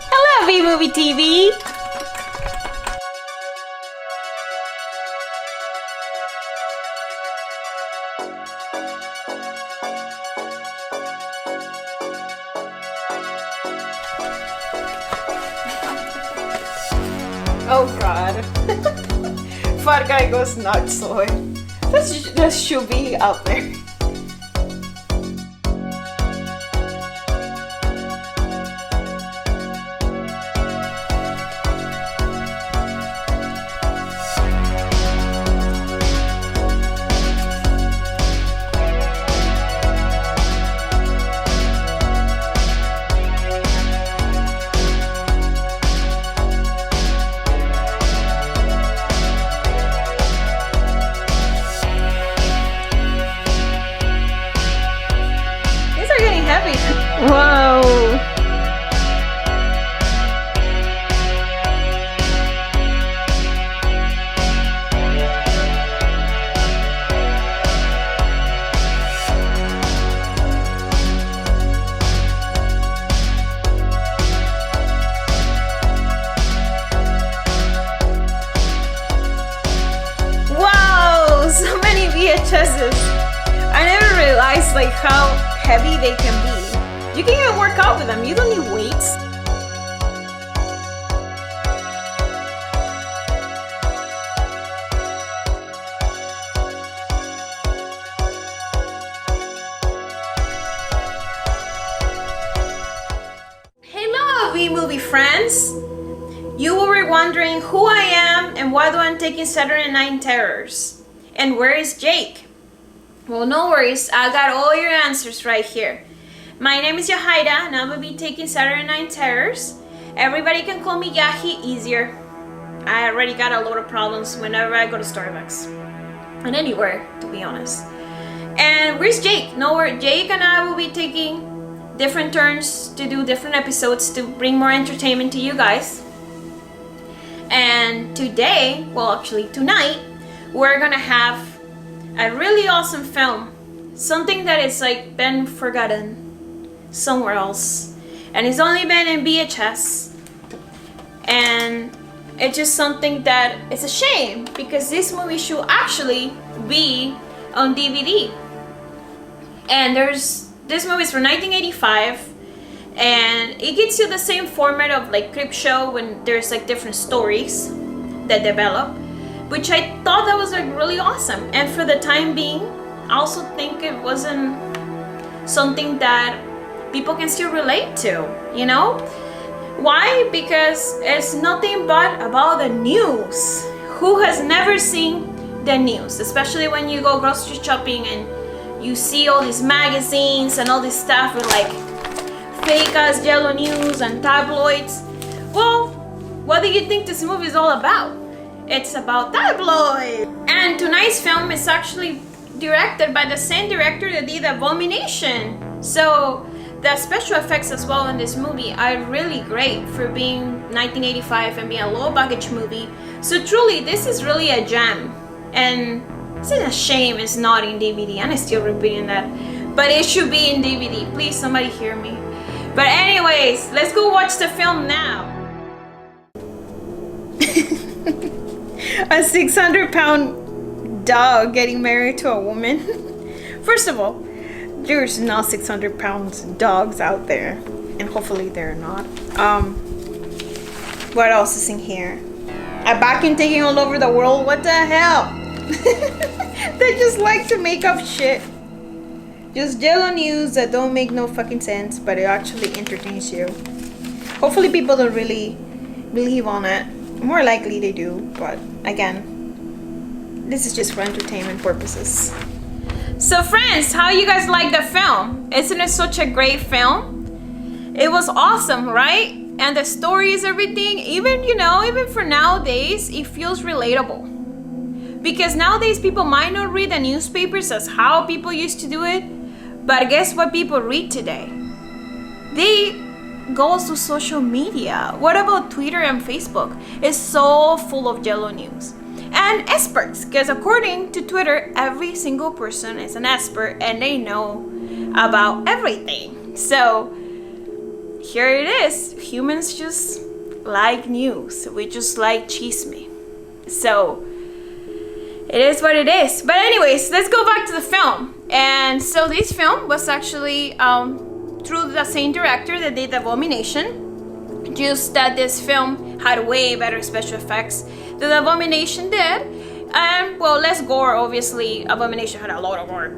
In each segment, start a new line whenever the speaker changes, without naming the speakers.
Hello, V-Movie TV! Oh god. Fat guy goes nuts, boy. That should be out there. Whoa! Wow! So many VHSs! I never realized like how heavy they can be. You can even work out with them. You don't need weights. Hello, V-Movie friends. You were wondering who I am and why do I'm taking Saturday Night Terrors. And where is Jake? Well, no worries. I got all your answers right here. My name is Yaji and I will be taking Saturday Night Terrors. Everybody can call me Yaji, easier. I already got a lot of problems whenever I go to Starbucks. And anywhere, to be honest. And where's Jake? Nowhere. Jake and I will be taking different turns to do different episodes to bring more entertainment to you guys. And today, well actually tonight, we're gonna have a really awesome film. Something that is like been forgotten somewhere else, and it's only been in VHS, and it's just something that it's a shame because this movie should actually be on DVD. And this movie is from 1985, and it gives you the same format of like Crip Show when there's like different stories that develop, which I thought that was like really awesome. And for the time being, I also think it wasn't something that people can still relate to, you know? Why? Because it's nothing but about the news. Who has never seen the news? Especially when you go grocery shopping and you see all these magazines and all this stuff with like fake ass yellow news and tabloids. Well, what do you think this movie is all about? It's about tabloid. And tonight's film is actually directed by the same director that did Abomination. So the special effects as well in this movie are really great for being 1985 and being a low budget movie. So truly, this is really a gem. And it's a shame it's not in DVD. I'm still repeating that. But it should be in DVD. Please, somebody hear me. But anyways, let's go watch the film now. A 600-pound dog getting married to a woman. First of all, there's not 600-pound dogs out there, and hopefully they're not. What else is in here? A vacuum taking all over the world. What the hell? They just like to make up shit. Just yellow news that don't make no fucking sense, but it actually entertains you. Hopefully people don't really believe on it. More likely they do, but again, this is just for entertainment purposes. So friends, how you guys like the film? Isn't it such a great film? It was awesome, right? And the story is everything. Even, you know, even for nowadays, it feels relatable. Because nowadays people might not read the newspapers as how people used to do it. But guess what people read today? They go to social media. What about Twitter and Facebook? It's so full of yellow news. And experts, because according to Twitter, every single person is an expert and they know about everything. So here it is. Humans just like news. We just like chisme. So it is what it is. But anyways, let's go back to the film. And so this film was actually through the same director that did Abomination. Just that this film had way better special effects than Abomination did. And well, less gore, obviously. Abomination had a lot of gore.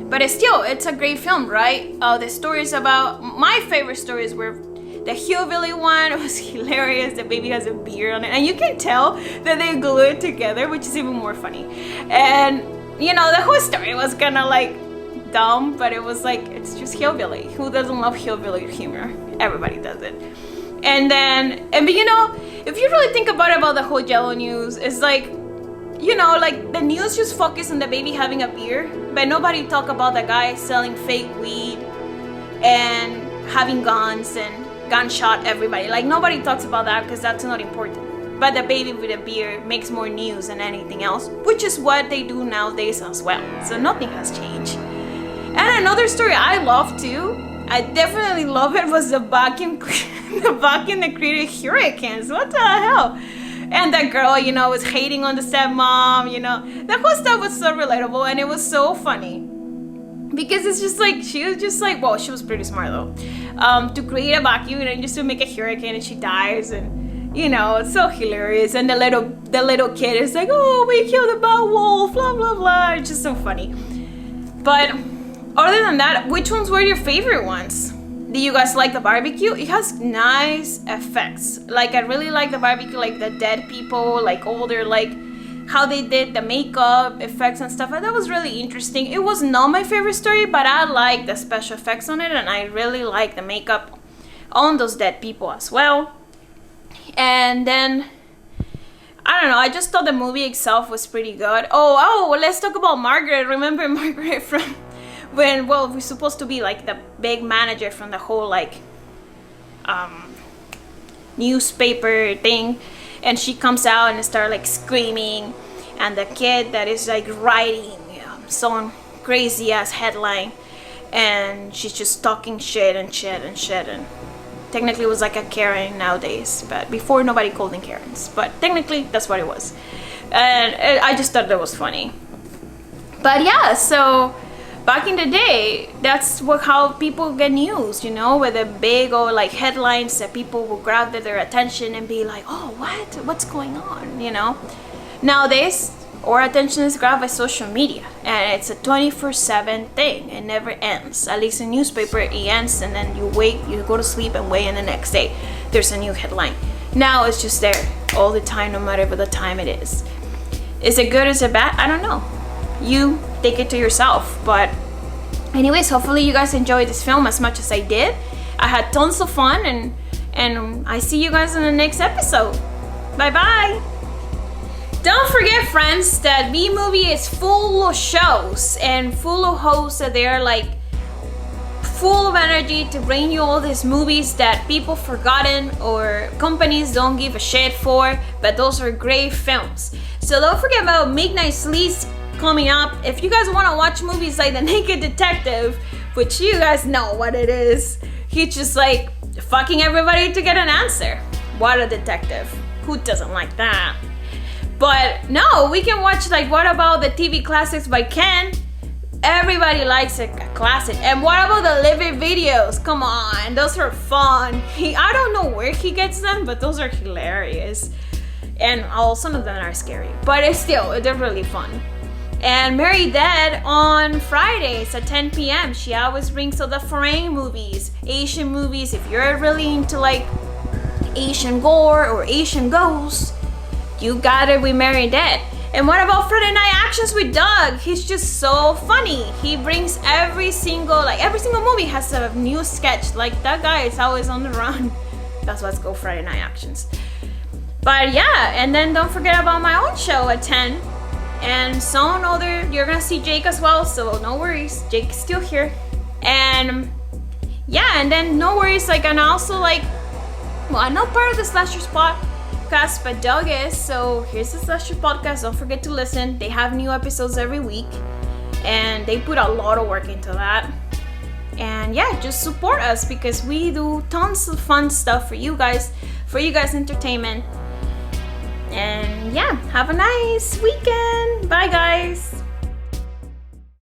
But still, it's a great film, right? The stories about, my favorite stories were the hillbilly one. It was hilarious. The baby has a beard on it. And you can tell that they glue it together, which is even more funny. And, you know, the whole story was kind of like dumb, but it was like, it's just hillbilly. Who doesn't love hillbilly humor? Everybody does it. And then, but you know, if you really think about the whole Jello news, it's like, you know, like the news just focus on the baby having a beard, but nobody talk about the guy selling fake weed and having guns and gunshot everybody. Like nobody talks about that because that's not important. But the baby with a beard makes more news than anything else, which is what they do nowadays as well. So nothing has changed. And another story I love too, I definitely love it, was the vacuum that created hurricanes. What the hell? And that girl, you know, was hating on the stepmom, you know. That whole stuff was so relatable and it was so funny. Because it's just like, she was just like, well, she was pretty smart though. To create a vacuum and just to make a hurricane and she dies and, you know, it's so hilarious. And the little kid is like, oh, we killed a bad wolf, blah, blah, blah. It's just so funny. But other than that, which ones were your favorite ones? Do you guys like the barbecue? It has nice effects. Like, I really like the barbecue, like the dead people, like older, like how they did the makeup effects and stuff. That was really interesting. It was not my favorite story, but I like the special effects on it, and I really like the makeup on those dead people as well. And then, I don't know, I just thought the movie itself was pretty good. Oh, let's talk about Margaret. Remember Margaret from when, well, we're supposed to be like the big manager from the whole like newspaper thing, and she comes out and starts like screaming, and the kid that is like writing some crazy ass headline, and she's just talking shit, and technically it was like a Karen nowadays, but before nobody called them Karens, but technically that's what it was. And I just thought that was funny. But yeah, so back in the day, that's how people get news, you know, with the big or like headlines that people will grab their attention and be like, oh, what's going on, you know. Nowadays, our attention is grabbed by social media, and it's a 24/7 thing. It never ends. At least in newspaper, it ends, and then you wait, you go to sleep and wait, and the next day there's a new headline. Now it's just there all the time, no matter what the time it is. Is it good? Is it bad? I don't know. You take it to yourself. But anyways, hopefully you guys enjoyed this film as much as I did. I had tons of fun, and I see you guys in the next episode. Bye bye. Don't forget, friends, that B-Movie is full of shows and full of hosts that they're like full of energy to bring you all these movies that people forgotten or companies don't give a shit for, but those are great films. So don't forget about Midnight Sleaze coming up. If you guys want to watch movies like The Naked Detective, which you guys know what it is, he's just like fucking everybody to get an answer. What a detective. Who doesn't like that? But no, we can watch like, what about the TV classics by Ken? Everybody likes a classic. And what about the Livid videos? Come on, those are fun. I don't know where he gets them, but those are hilarious. And some of them are scary, but they're really fun. And Mary Dead on Fridays at 10 p.m. She always brings all the foreign movies, Asian movies. If you're really into like Asian gore or Asian ghosts, you got it with Mary Dead. And what about Friday Night Actions with Doug? He's just so funny. He brings every single movie has a new sketch. Like, that guy is always on the run. That's what's called Friday Night Actions. But yeah, and then don't forget about my own show at 10. And some other, you're gonna see Jake as well, so no worries. Jake's still here. And yeah, and then no worries, like, and also like, well, I'm not part of the Slashers podcast, but Doug is, so here's the Slashers podcast. Don't forget to listen. They have new episodes every week, and they put a lot of work into that. And yeah, just support us because we do tons of fun stuff for you guys entertainment. And yeah, have a nice weekend. Bye guys.